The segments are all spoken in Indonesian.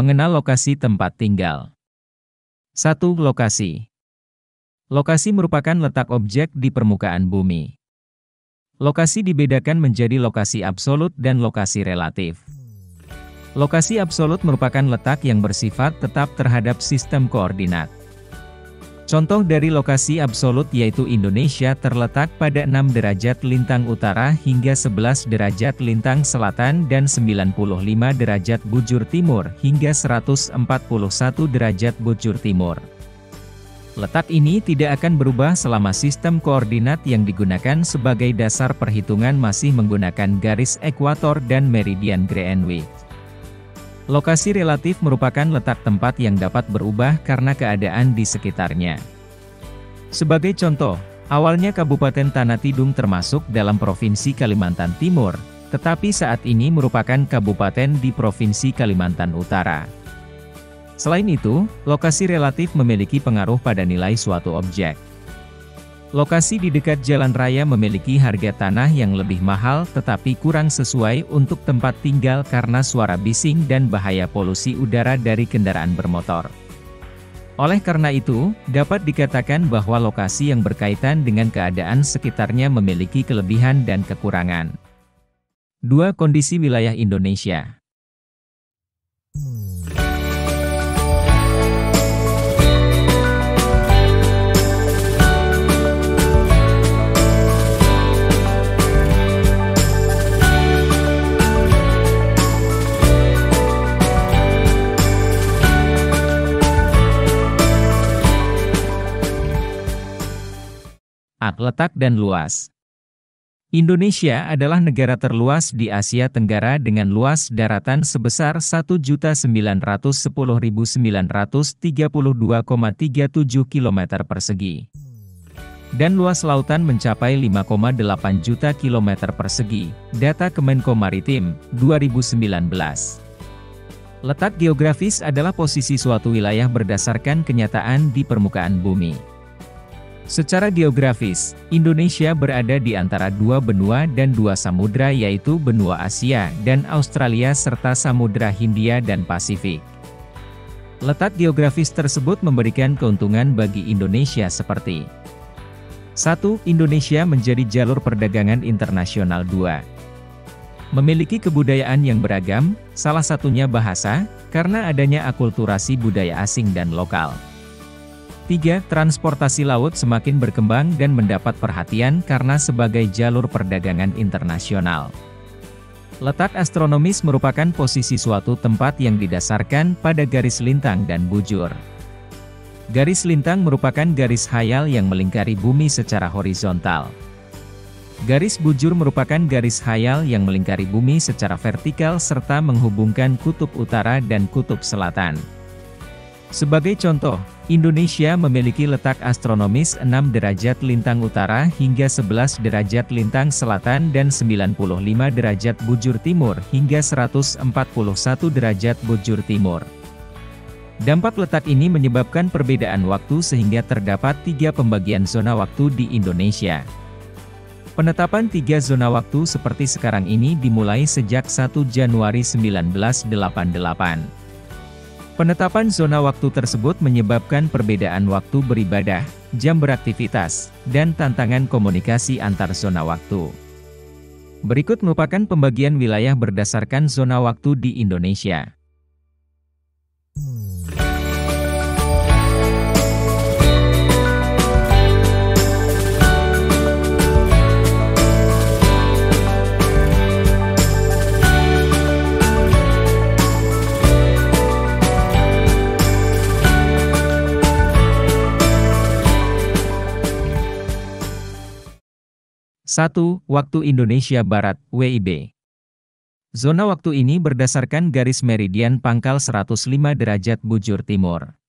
Mengenal lokasi tempat tinggal. 1. Lokasi. Lokasi merupakan letak objek di permukaan bumi. Lokasi dibedakan menjadi lokasi absolut dan lokasi relatif. Lokasi absolut merupakan letak yang bersifat tetap terhadap sistem koordinat. Contoh dari lokasi absolut yaitu Indonesia terletak pada 6 derajat lintang utara hingga 11 derajat lintang selatan dan 95 derajat bujur timur hingga 141 derajat bujur timur. Letak ini tidak akan berubah selama sistem koordinat yang digunakan sebagai dasar perhitungan masih menggunakan garis ekuator dan meridian Greenwich. Lokasi relatif merupakan letak tempat yang dapat berubah karena keadaan di sekitarnya. Sebagai contoh, awalnya Kabupaten Tanah Tidung termasuk dalam Provinsi Kalimantan Timur, tetapi saat ini merupakan kabupaten di Provinsi Kalimantan Utara. Selain itu, lokasi relatif memiliki pengaruh pada nilai suatu objek. Lokasi di dekat jalan raya memiliki harga tanah yang lebih mahal tetapi kurang sesuai untuk tempat tinggal karena suara bising dan bahaya polusi udara dari kendaraan bermotor. Oleh karena itu, dapat dikatakan bahwa lokasi yang berkaitan dengan keadaan sekitarnya memiliki kelebihan dan kekurangan. 2. Kondisi wilayah Indonesia. Letak dan luas. Indonesia adalah negara terluas di Asia Tenggara dengan luas daratan sebesar 1.910.932,37 km persegi. Dan luas lautan mencapai 5,8 juta km persegi, data Kemenko Maritim, 2019. Letak geografis adalah posisi suatu wilayah berdasarkan kenyataan di permukaan bumi. Secara geografis, Indonesia berada di antara dua benua dan dua samudra yaitu benua Asia dan Australia serta Samudra Hindia dan Pasifik. Letak geografis tersebut memberikan keuntungan bagi Indonesia seperti 1. Indonesia menjadi jalur perdagangan internasional. 2. Memiliki kebudayaan yang beragam, salah satunya bahasa, karena adanya akulturasi budaya asing dan lokal. 3. Transportasi laut semakin berkembang dan mendapat perhatian karena sebagai jalur perdagangan internasional. Letak astronomis merupakan posisi suatu tempat yang didasarkan pada garis lintang dan bujur. Garis lintang merupakan garis khayal yang melingkari bumi secara horizontal. Garis bujur merupakan garis khayal yang melingkari bumi secara vertikal serta menghubungkan kutub utara dan kutub selatan. Sebagai contoh, Indonesia memiliki letak astronomis 6 derajat lintang utara hingga 11 derajat lintang selatan dan 95 derajat bujur timur hingga 141 derajat bujur timur. Dampak letak ini menyebabkan perbedaan waktu sehingga terdapat 3 pembagian zona waktu di Indonesia. Penetapan 3 zona waktu seperti sekarang ini dimulai sejak 1 Januari 1988. Penetapan zona waktu tersebut menyebabkan perbedaan waktu beribadah, jam beraktivitas, dan tantangan komunikasi antar zona waktu. Berikut merupakan pembagian wilayah berdasarkan zona waktu di Indonesia. 1. Waktu Indonesia Barat, WIB. Zona waktu ini berdasarkan garis meridian pangkal 105 derajat bujur timur.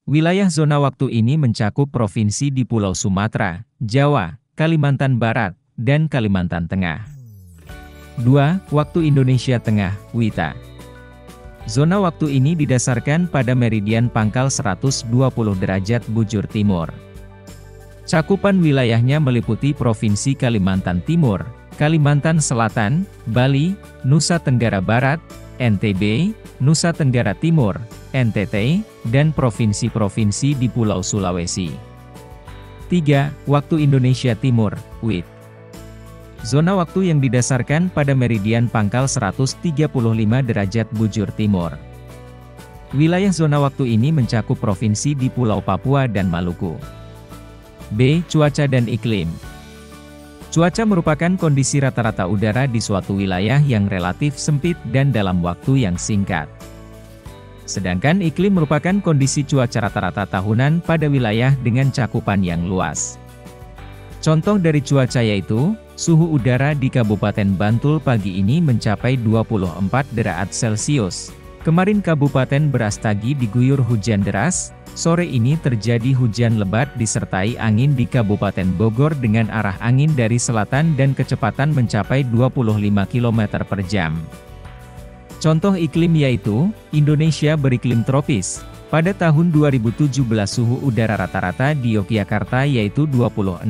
Wilayah zona waktu ini mencakup provinsi di Pulau Sumatera, Jawa, Kalimantan Barat, dan Kalimantan Tengah. 2. Waktu Indonesia Tengah, WITA. Zona waktu ini didasarkan pada meridian pangkal 120 derajat bujur timur. Cakupan wilayahnya meliputi Provinsi Kalimantan Timur, Kalimantan Selatan, Bali, Nusa Tenggara Barat, NTB, Nusa Tenggara Timur, NTT, dan provinsi-provinsi di Pulau Sulawesi. 3. Waktu Indonesia Timur, WIT. Zona waktu yang didasarkan pada meridian pangkal 135 derajat bujur timur. Wilayah zona waktu ini mencakup provinsi di Pulau Papua dan Maluku. B. Cuaca dan iklim. Cuaca merupakan kondisi rata-rata udara di suatu wilayah yang relatif sempit dan dalam waktu yang singkat. Sedangkan iklim merupakan kondisi cuaca rata-rata tahunan pada wilayah dengan cakupan yang luas. Contoh dari cuaca yaitu, suhu udara di Kabupaten Bantul pagi ini mencapai 24 derajat Celcius. Kemarin Kabupaten Brastagi diguyur hujan deras, sore ini terjadi hujan lebat disertai angin di Kabupaten Bogor dengan arah angin dari selatan dan kecepatan mencapai 25 km per jam. Contoh iklim yaitu, Indonesia beriklim tropis. Pada tahun 2017 suhu udara rata-rata di Yogyakarta yaitu 26,05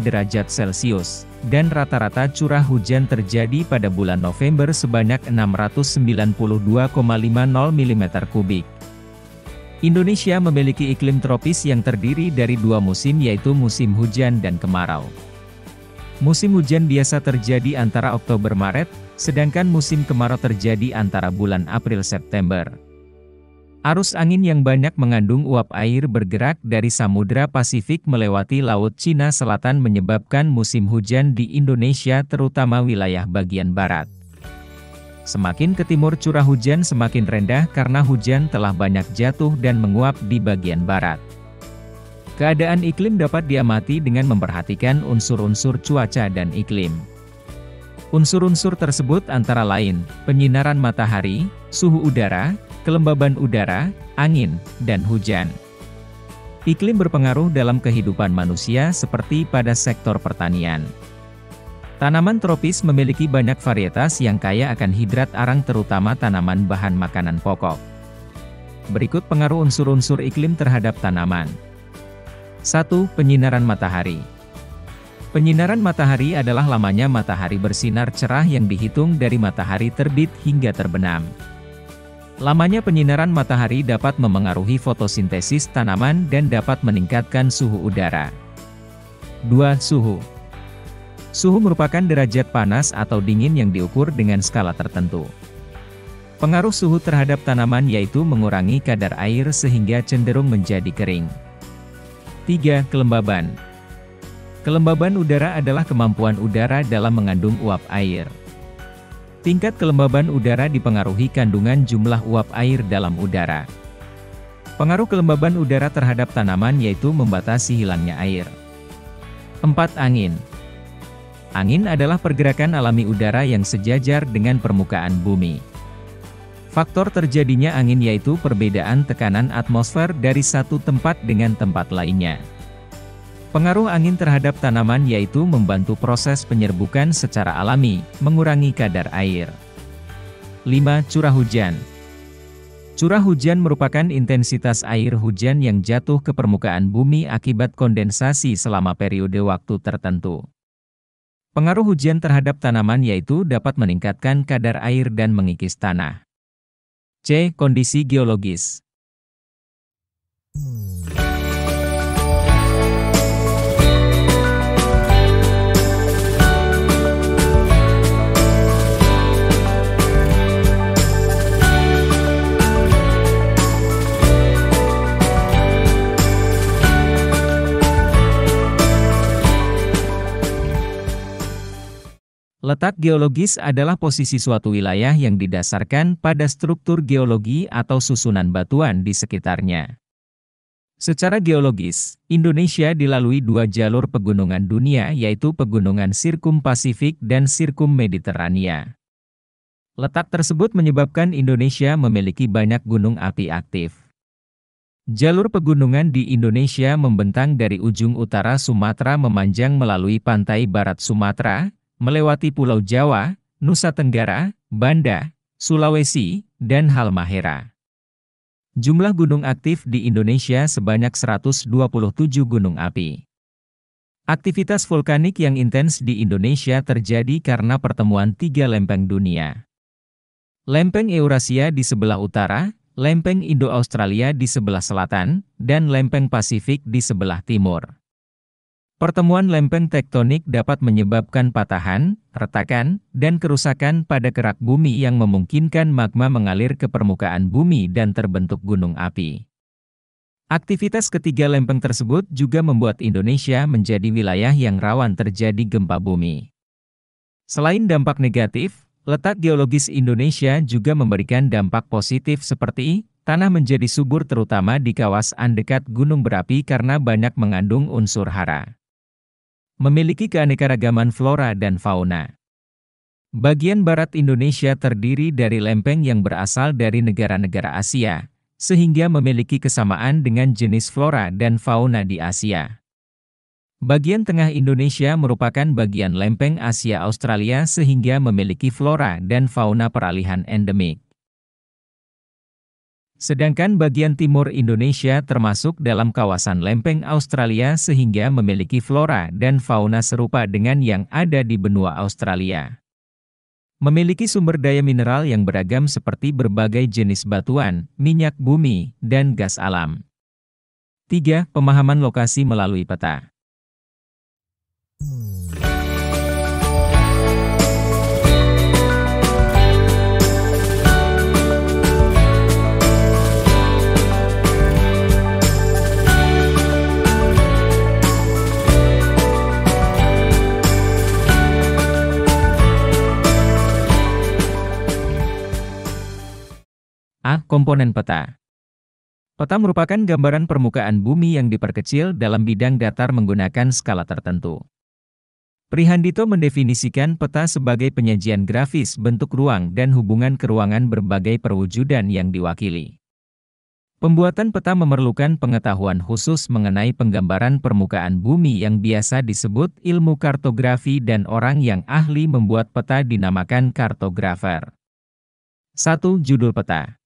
derajat Celcius, dan rata-rata curah hujan terjadi pada bulan November sebanyak 692,50 mm kubik. Indonesia memiliki iklim tropis yang terdiri dari dua musim yaitu musim hujan dan kemarau. Musim hujan biasa terjadi antara Oktober-Maret, sedangkan musim kemarau terjadi antara bulan April-September. Arus angin yang banyak mengandung uap air bergerak dari Samudra Pasifik melewati Laut Cina Selatan menyebabkan musim hujan di Indonesia terutama wilayah bagian barat. Semakin ke timur curah hujan semakin rendah karena hujan telah banyak jatuh dan menguap di bagian barat. Keadaan iklim dapat diamati dengan memperhatikan unsur-unsur cuaca dan iklim. Unsur-unsur tersebut antara lain, penyinaran matahari, suhu udara, kelembaban udara, angin, dan hujan. Iklim berpengaruh dalam kehidupan manusia seperti pada sektor pertanian. Tanaman tropis memiliki banyak varietas yang kaya akan hidrat arang terutama tanaman bahan makanan pokok. Berikut pengaruh unsur-unsur iklim terhadap tanaman. 1. Penyinaran matahari. Penyinaran matahari adalah lamanya matahari bersinar cerah yang dihitung dari matahari terbit hingga terbenam. Lamanya penyinaran matahari dapat memengaruhi fotosintesis tanaman dan dapat meningkatkan suhu udara. 2. Suhu. Suhu merupakan derajat panas atau dingin yang diukur dengan skala tertentu. Pengaruh suhu terhadap tanaman yaitu mengurangi kadar air sehingga cenderung menjadi kering. 3. Kelembaban. Kelembaban udara adalah kemampuan udara dalam mengandung uap air. Tingkat kelembaban udara dipengaruhi kandungan jumlah uap air dalam udara. Pengaruh kelembaban udara terhadap tanaman yaitu membatasi hilangnya air. 4. Angin. Angin adalah pergerakan alami udara yang sejajar dengan permukaan bumi. Faktor terjadinya angin yaitu perbedaan tekanan atmosfer dari satu tempat dengan tempat lainnya. Pengaruh angin terhadap tanaman yaitu membantu proses penyerbukan secara alami, mengurangi kadar air. 5. Curah hujan. Curah hujan merupakan intensitas air hujan yang jatuh ke permukaan bumi akibat kondensasi selama periode waktu tertentu. Pengaruh hujan terhadap tanaman yaitu dapat meningkatkan kadar air dan mengikis tanah. C. Kondisi geologis. Letak geologis adalah posisi suatu wilayah yang didasarkan pada struktur geologi atau susunan batuan di sekitarnya. Secara geologis, Indonesia dilalui dua jalur pegunungan dunia yaitu pegunungan Sirkum Pasifik dan Sirkum Mediterania. Letak tersebut menyebabkan Indonesia memiliki banyak gunung api aktif. Jalur pegunungan di Indonesia membentang dari ujung utara Sumatera memanjang melalui pantai barat Sumatera, melewati Pulau Jawa, Nusa Tenggara, Banda, Sulawesi, dan Halmahera. Jumlah gunung aktif di Indonesia sebanyak 127 gunung api. Aktivitas vulkanik yang intens di Indonesia terjadi karena pertemuan tiga lempeng dunia. lempeng Eurasia di sebelah utara, lempeng Indo-Australia di sebelah selatan, dan lempeng Pasifik di sebelah timur. Pertemuan lempeng tektonik dapat menyebabkan patahan, retakan, dan kerusakan pada kerak bumi yang memungkinkan magma mengalir ke permukaan bumi dan terbentuk gunung api. Aktivitas ketiga lempeng tersebut juga membuat Indonesia menjadi wilayah yang rawan terjadi gempa bumi. Selain dampak negatif, letak geologis Indonesia juga memberikan dampak positif seperti tanah menjadi subur terutama di kawasan dekat gunung berapi karena banyak mengandung unsur hara. Memiliki keanekaragaman flora dan fauna. Bagian barat Indonesia terdiri dari lempeng yang berasal dari negara-negara Asia, sehingga memiliki kesamaan dengan jenis flora dan fauna di Asia. Bagian tengah Indonesia merupakan bagian lempeng Asia Australia sehingga memiliki flora dan fauna peralihan endemik. Sedangkan bagian timur Indonesia termasuk dalam kawasan lempeng Australia sehingga memiliki flora dan fauna serupa dengan yang ada di benua Australia. Memiliki sumber daya mineral yang beragam seperti berbagai jenis batuan, minyak bumi, dan gas alam. 3. Pemahaman lokasi melalui peta. A. Komponen peta. Peta merupakan gambaran permukaan bumi yang diperkecil dalam bidang datar menggunakan skala tertentu. Prihandito mendefinisikan peta sebagai penyajian grafis bentuk ruang dan hubungan keruangan berbagai perwujudan yang diwakili. Pembuatan peta memerlukan pengetahuan khusus mengenai penggambaran permukaan bumi yang biasa disebut ilmu kartografi dan orang yang ahli membuat peta dinamakan kartografer. 1. Judul peta.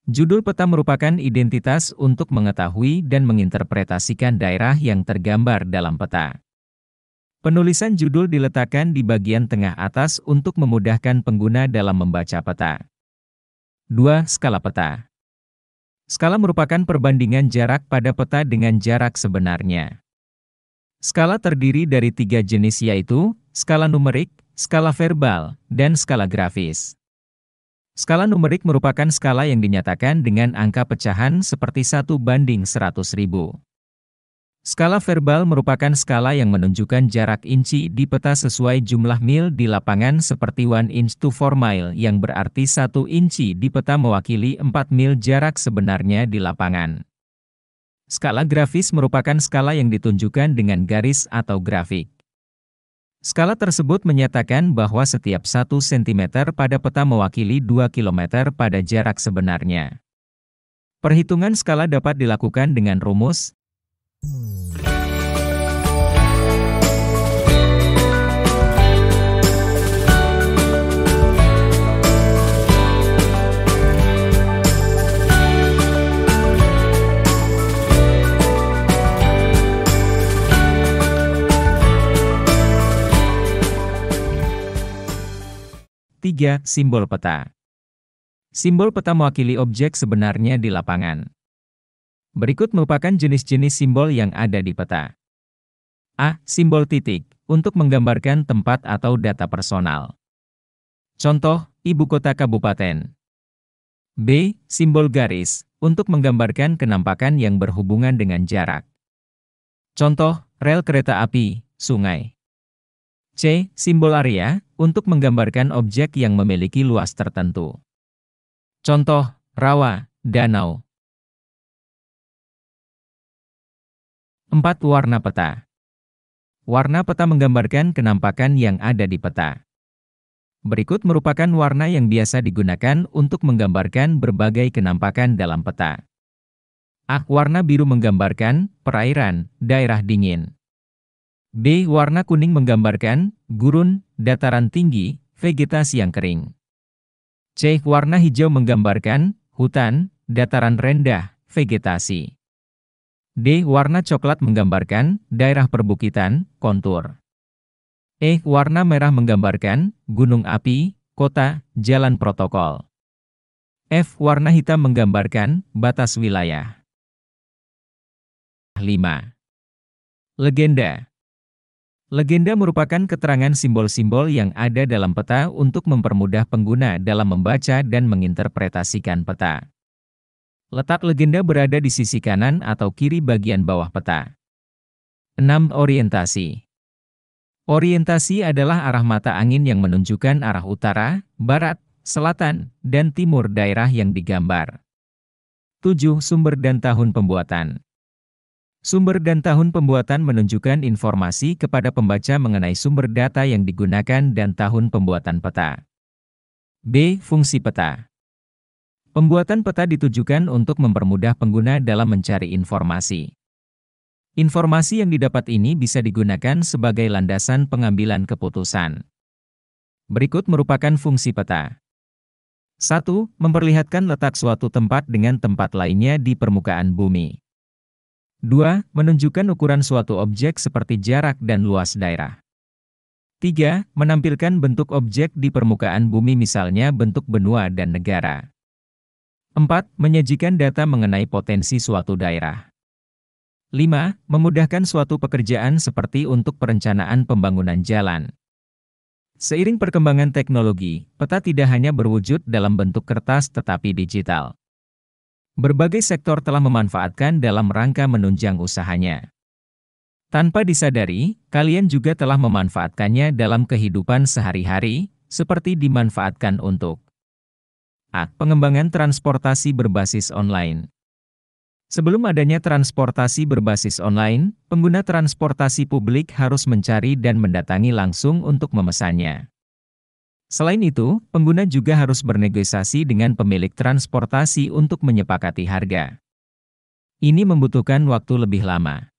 Judul peta merupakan identitas untuk mengetahui dan menginterpretasikan daerah yang tergambar dalam peta. Penulisan judul diletakkan di bagian tengah atas untuk memudahkan pengguna dalam membaca peta. 2. Skala peta. Skala merupakan perbandingan jarak pada peta dengan jarak sebenarnya. Skala terdiri dari 3 jenis yaitu, skala numerik, skala verbal, dan skala grafis. Skala numerik merupakan skala yang dinyatakan dengan angka pecahan seperti 1:100.000. Skala verbal merupakan skala yang menunjukkan jarak inci di peta sesuai jumlah mil di lapangan seperti 1 inch to 4 mile yang berarti 1 inci di peta mewakili 4 mil jarak sebenarnya di lapangan. Skala grafis merupakan skala yang ditunjukkan dengan garis atau grafik. Skala tersebut menyatakan bahwa setiap 1 cm pada peta mewakili 2 km pada jarak sebenarnya. Perhitungan skala dapat dilakukan dengan rumus 3. Simbol peta. Simbol peta mewakili objek sebenarnya di lapangan. Berikut merupakan jenis-jenis simbol yang ada di peta. A. Simbol titik, untuk menggambarkan tempat atau data personal. Contoh, ibu kota kabupaten. B. Simbol garis, untuk menggambarkan kenampakan yang berhubungan dengan jarak. Contoh, rel kereta api, sungai. C. Simbol area, untuk menggambarkan objek yang memiliki luas tertentu. Contoh, rawa, danau. 4. Warna peta. Warna peta menggambarkan kenampakan yang ada di peta. Berikut merupakan warna yang biasa digunakan untuk menggambarkan berbagai kenampakan dalam peta. A. Warna biru menggambarkan perairan, daerah dingin. B. Warna kuning menggambarkan gurun, dataran tinggi, vegetasi yang kering. C. Warna hijau menggambarkan hutan, dataran rendah, vegetasi. D. Warna coklat menggambarkan daerah perbukitan, kontur. E. Warna merah menggambarkan gunung api, kota, jalan protokol. F. Warna hitam menggambarkan batas wilayah. 5. Legenda. Legenda merupakan keterangan simbol-simbol yang ada dalam peta untuk mempermudah pengguna dalam membaca dan menginterpretasikan peta. Letak legenda berada di sisi kanan atau kiri bagian bawah peta. 6. Orientasi. Orientasi adalah arah mata angin yang menunjukkan arah utara, barat, selatan, dan timur daerah yang digambar. 7. Sumber dan tahun pembuatan. Sumber dan tahun pembuatan menunjukkan informasi kepada pembaca mengenai sumber data yang digunakan dan tahun pembuatan peta. B. Fungsi peta. Pembuatan peta ditujukan untuk mempermudah pengguna dalam mencari informasi. Informasi yang didapat ini bisa digunakan sebagai landasan pengambilan keputusan. Berikut merupakan fungsi peta. 1. Memperlihatkan letak suatu tempat dengan tempat lainnya di permukaan bumi. 2. Menunjukkan ukuran suatu objek seperti jarak dan luas daerah. 3. Menampilkan bentuk objek di permukaan bumi misalnya bentuk benua dan negara. 4. Menyajikan data mengenai potensi suatu daerah. 5. Memudahkan suatu pekerjaan seperti untuk perencanaan pembangunan jalan. Seiring perkembangan teknologi, peta tidak hanya berwujud dalam bentuk kertas tetapi digital. Berbagai sektor telah memanfaatkan dalam rangka menunjang usahanya. Tanpa disadari, kalian juga telah memanfaatkannya dalam kehidupan sehari-hari, seperti dimanfaatkan untuk A. Pengembangan transportasi berbasis online. Sebelum adanya transportasi berbasis online, pengguna transportasi publik harus mencari dan mendatangi langsung untuk memesannya. Selain itu, pengguna juga harus bernegosiasi dengan pemilik transportasi untuk menyepakati harga. Ini membutuhkan waktu lebih lama.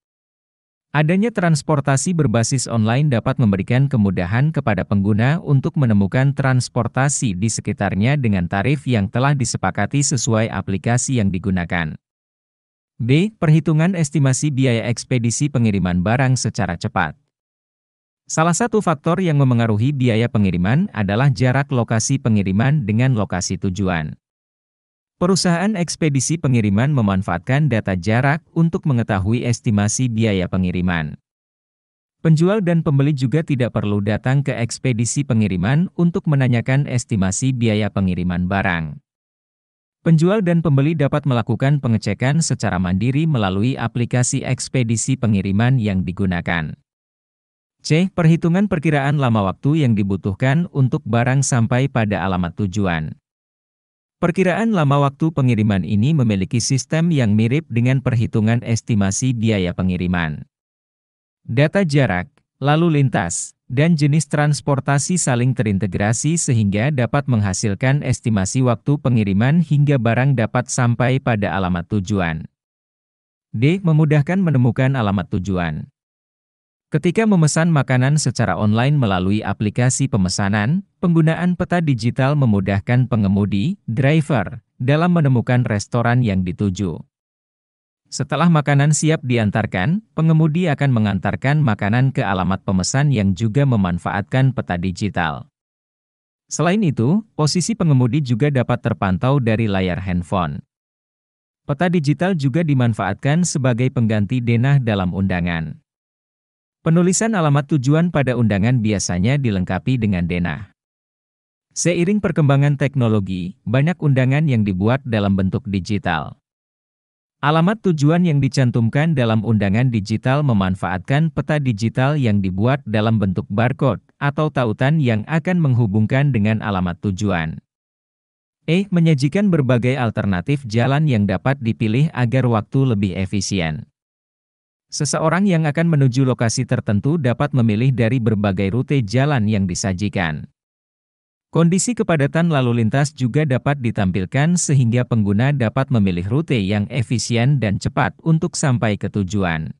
Adanya transportasi berbasis online dapat memberikan kemudahan kepada pengguna untuk menemukan transportasi di sekitarnya dengan tarif yang telah disepakati sesuai aplikasi yang digunakan. B. Perhitungan estimasi biaya ekspedisi pengiriman barang secara cepat. Salah satu faktor yang memengaruhi biaya pengiriman adalah jarak lokasi pengiriman dengan lokasi tujuan. Perusahaan ekspedisi pengiriman memanfaatkan data jarak untuk mengetahui estimasi biaya pengiriman. Penjual dan pembeli juga tidak perlu datang ke ekspedisi pengiriman untuk menanyakan estimasi biaya pengiriman barang. Penjual dan pembeli dapat melakukan pengecekan secara mandiri melalui aplikasi ekspedisi pengiriman yang digunakan. C. Perhitungan perkiraan lama waktu yang dibutuhkan untuk barang sampai pada alamat tujuan. Perkiraan lama waktu pengiriman ini memiliki sistem yang mirip dengan perhitungan estimasi biaya pengiriman. Data jarak, lalu lintas, dan jenis transportasi saling terintegrasi sehingga dapat menghasilkan estimasi waktu pengiriman hingga barang dapat sampai pada alamat tujuan. D. Memudahkan menemukan alamat tujuan. Ketika memesan makanan secara online melalui aplikasi pemesanan, penggunaan peta digital memudahkan pengemudi, driver, dalam menemukan restoran yang dituju. Setelah makanan siap diantarkan, pengemudi akan mengantarkan makanan ke alamat pemesan yang juga memanfaatkan peta digital. Selain itu, posisi pengemudi juga dapat terpantau dari layar handphone. Peta digital juga dimanfaatkan sebagai pengganti denah dalam undangan. Penulisan alamat tujuan pada undangan biasanya dilengkapi dengan denah. Seiring perkembangan teknologi, banyak undangan yang dibuat dalam bentuk digital. Alamat tujuan yang dicantumkan dalam undangan digital memanfaatkan peta digital yang dibuat dalam bentuk barcode atau tautan yang akan menghubungkan dengan alamat tujuan. E. Menyajikan berbagai alternatif jalan yang dapat dipilih agar waktu lebih efisien. Seseorang yang akan menuju lokasi tertentu dapat memilih dari berbagai rute jalan yang disajikan. Kondisi kepadatan lalu lintas juga dapat ditampilkan sehingga pengguna dapat memilih rute yang efisien dan cepat untuk sampai ke tujuan.